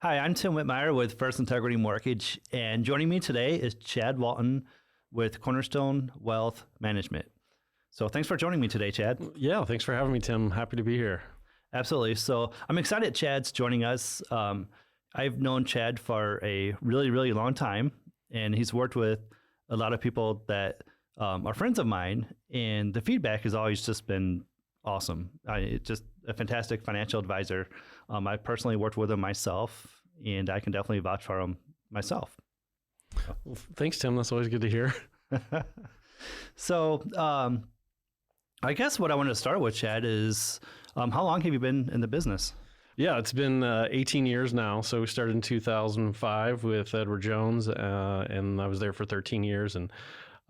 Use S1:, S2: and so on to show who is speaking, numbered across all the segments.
S1: Hi, I'm Tim Whitmire with First Integrity Mortgage, and joining me today is Chad Walton with Cornerstone Wealth Management. So thanks for joining me today, Chad.
S2: Yeah, thanks for having me, Tim. Happy to be here.
S1: Absolutely. So I'm excited Chad's joining us. I've known Chad for a really, really long time, and he's worked with a lot of people that are friends of mine, and the feedback has always just been awesome. It's just a fantastic financial advisor. I personally worked with him myself, and I can definitely vouch for him myself.
S2: Well, thanks, Tim. That's always good to hear.
S1: So I guess what I wanted to start with, Chad, is how long have you been in the business?
S2: Yeah, it's been 18 years now. So we started in 2005 with Edward Jones, and I was there for 13 years. And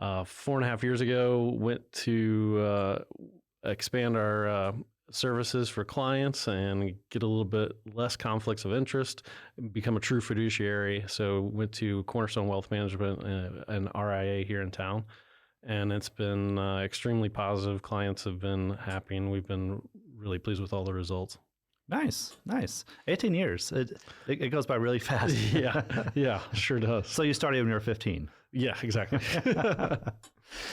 S2: 4.5 years ago, went to expand our services for clients and get a little bit less conflicts of interest, become a true fiduciary. So went to Cornerstone Wealth Management, an RIA here in town. And it's been extremely positive. Clients have been happy, and we've been really pleased with all the results.
S1: Nice. 18 years. It goes by really fast.
S2: Yeah, sure does.
S1: So you started when you were 15.
S2: Yeah, exactly.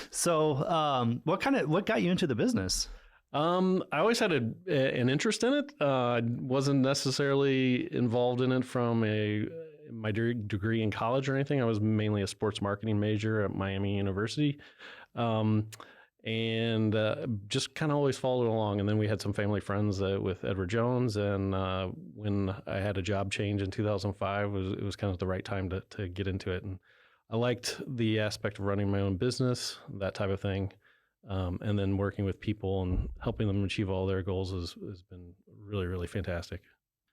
S1: So what got you into the business?
S2: I always had an interest in it. I wasn't necessarily involved in it from my degree in college or anything. I was mainly a sports marketing major at Miami University. And just kind of always followed along. And then we had some family friends with Edward Jones. And when I had a job change in 2005, it was kind of the right time to get into it. And I liked the aspect of running my own business, that type of thing. And then working with people and helping them achieve all their goals has been really, really fantastic.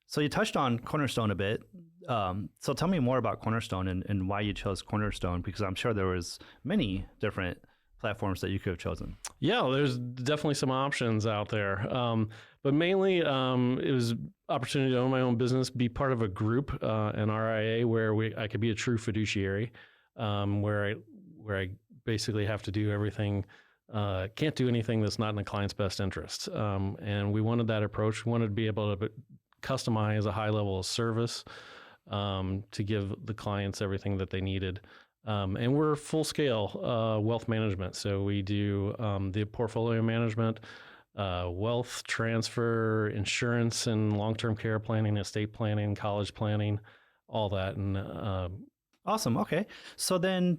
S1: So you touched on Cornerstone a bit. So tell me more about Cornerstone and why you chose Cornerstone, because I'm sure there was many different platforms that you could have chosen. Yeah,
S2: there's definitely some options out there. But mainly it was opportunity to own my own business, be part of a group, an RIA, where I could be a true fiduciary, where I basically have to do everything. Can't do anything that's not in the client's best interest. And we wanted that approach. We wanted to be able to customize a high level of service to give the clients everything that they needed. And we're full scale wealth management. So we do the portfolio management, wealth transfer, insurance and long-term care planning, estate planning, college planning, all that. And
S1: awesome. Okay. So then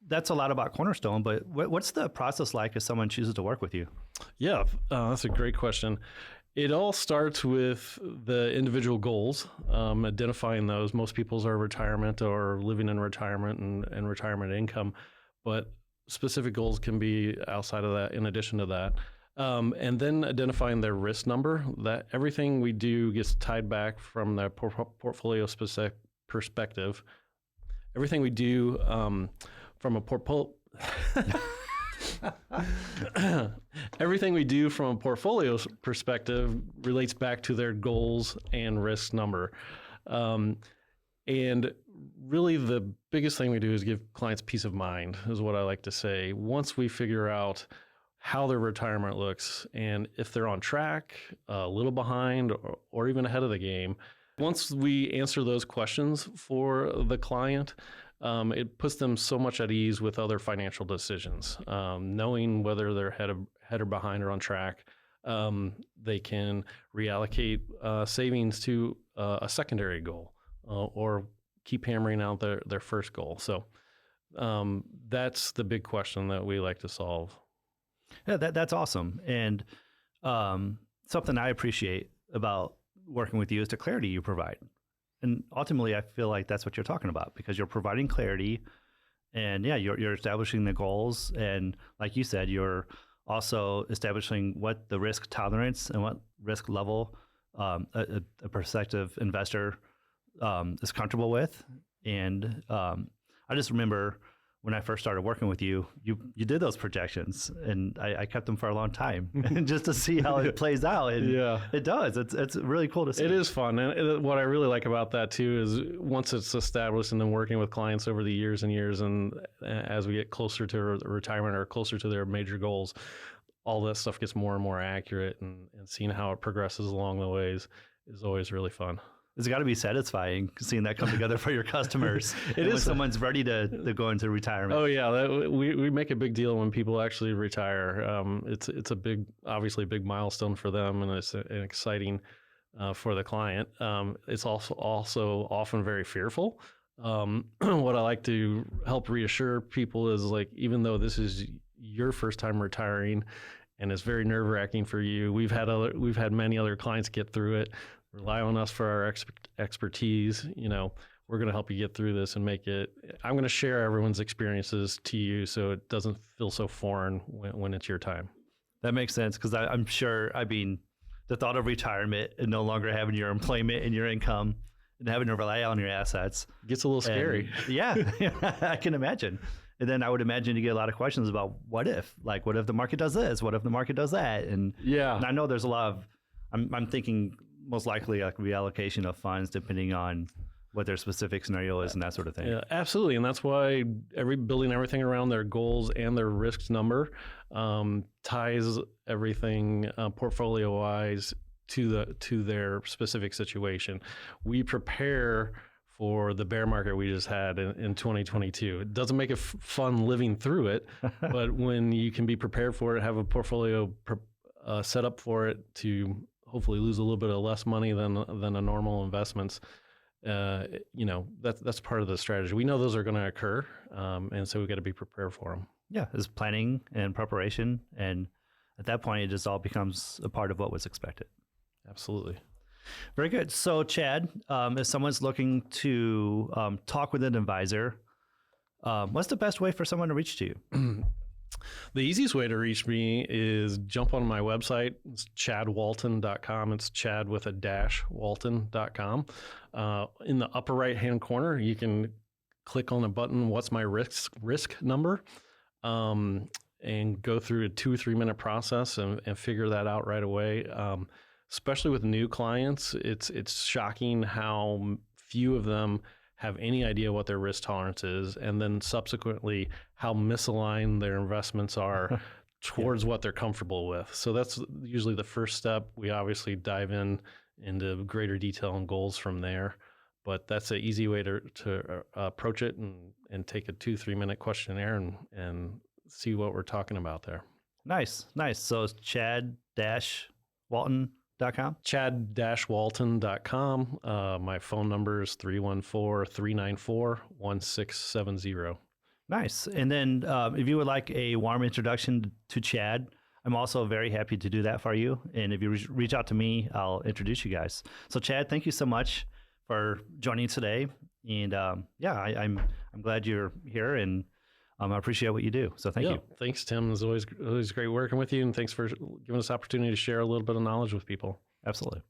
S1: that's a lot about Cornerstone, but what's the process like if someone chooses to work with you?
S2: Yeah, that's a great question. It all starts with the individual goals, identifying those. Most people's are retirement or living in retirement and retirement income, but specific goals can be outside of that, in addition to that. And then identifying their risk number, that everything we do gets tied back from the portfolio specific perspective. Everything we do from a everything we do from a portfolio perspective relates back to their goals and risk number. And really the biggest thing we do is give clients peace of mind, is what I like to say. Once we figure out how their retirement looks and if they're on track, a little behind, or even ahead of the game, once we answer those questions for the client, it puts them so much at ease with other financial decisions. Knowing whether they're ahead or behind or on track, they can reallocate savings to a secondary goal or keep hammering out their first goal. So that's the big question that we like to solve.
S1: Yeah, that's awesome. And something I appreciate about working with you is the clarity you provide. And ultimately, I feel like that's what you're talking about, because you're providing clarity, and yeah, you're establishing the goals. And like you said, you're also establishing what the risk tolerance and what risk level a prospective investor is comfortable with. And I just remember when I first started working with you, you did those projections, and I kept them for a long time just to see how it plays out. And
S2: yeah,
S1: it does. It's really cool to see.
S2: It is fun. And what I really like about that too is once it's established and then working with clients over the years and years, and as we get closer to retirement or closer to their major goals, all that stuff gets more and more accurate, and seeing how it progresses along the ways is always really fun.
S1: It's got to be satisfying seeing that come together for your customers.
S2: It is
S1: when someone's ready to go into retirement.
S2: Oh yeah, we make a big deal when people actually retire. It's a obviously big milestone for them, and it's an exciting for the client. It's also often very fearful. What I like to help reassure people is, like, even though this is your first time retiring, and it's very nerve-wracking for you, we've had many other clients get through it. Rely on us for our expertise. We're going to help you get through this and make it. I'm going to share everyone's experiences to you, so it doesn't feel so foreign when it's your time.
S1: That makes sense, because I'm sure. I mean, the thought of retirement and no longer having your employment and your income and having to rely on your assets
S2: gets a little scary.
S1: Yeah, I can imagine. And then I would imagine you get a lot of questions about what if the market does this? What if the market does that? And I know there's a lot of. I'm thinking most likely like reallocation of funds depending on what their specific scenario is and that sort of thing.
S2: Yeah, absolutely. And that's why building everything around their goals and their risks number ties everything portfolio wise to their specific situation. We prepare for the bear market we just had in 2022. It doesn't make it fun living through it, but when you can be prepared for it, have a portfolio set up for it to hopefully lose a little bit of less money than a normal investments. That's part of the strategy. We know those are going to occur, and so we got to be prepared for them. Yeah,
S1: it's planning and preparation, and at that point, it just all becomes a part of what was expected.
S2: Absolutely.
S1: Very good. So, Chad, if someone's looking to talk with an advisor, what's the best way for someone to reach to you?
S2: The easiest way to reach me is jump on my website. It's chadwalton.com. It's Chad with a dash, walton.com. In the upper right-hand corner, you can click on the button, what's my risk number, and go through a 2 or 3 minute process and figure that out right away. Especially with new clients, it's shocking how few of them have any idea what their risk tolerance is, and then subsequently how misaligned their investments are towards what they're comfortable with. So that's usually the first step. We obviously dive into greater detail and goals from there, but that's an easy way to approach it and take a 2-3 minute questionnaire and see what we're talking about there.
S1: Nice. So it's Chad-Walton.com?
S2: Chad-Walton.com. My phone number is 314-394-1670.
S1: Nice. And then if you would like a warm introduction to Chad, I'm also very happy to do that for you. And if you reach out to me, I'll introduce you guys. So Chad, thank you so much for joining today. And I'm glad you're here, and I appreciate what you do. So thank you.
S2: Thanks, Tim. It's always great working with you, and thanks for giving us the opportunity to share a little bit of knowledge with people.
S1: Absolutely.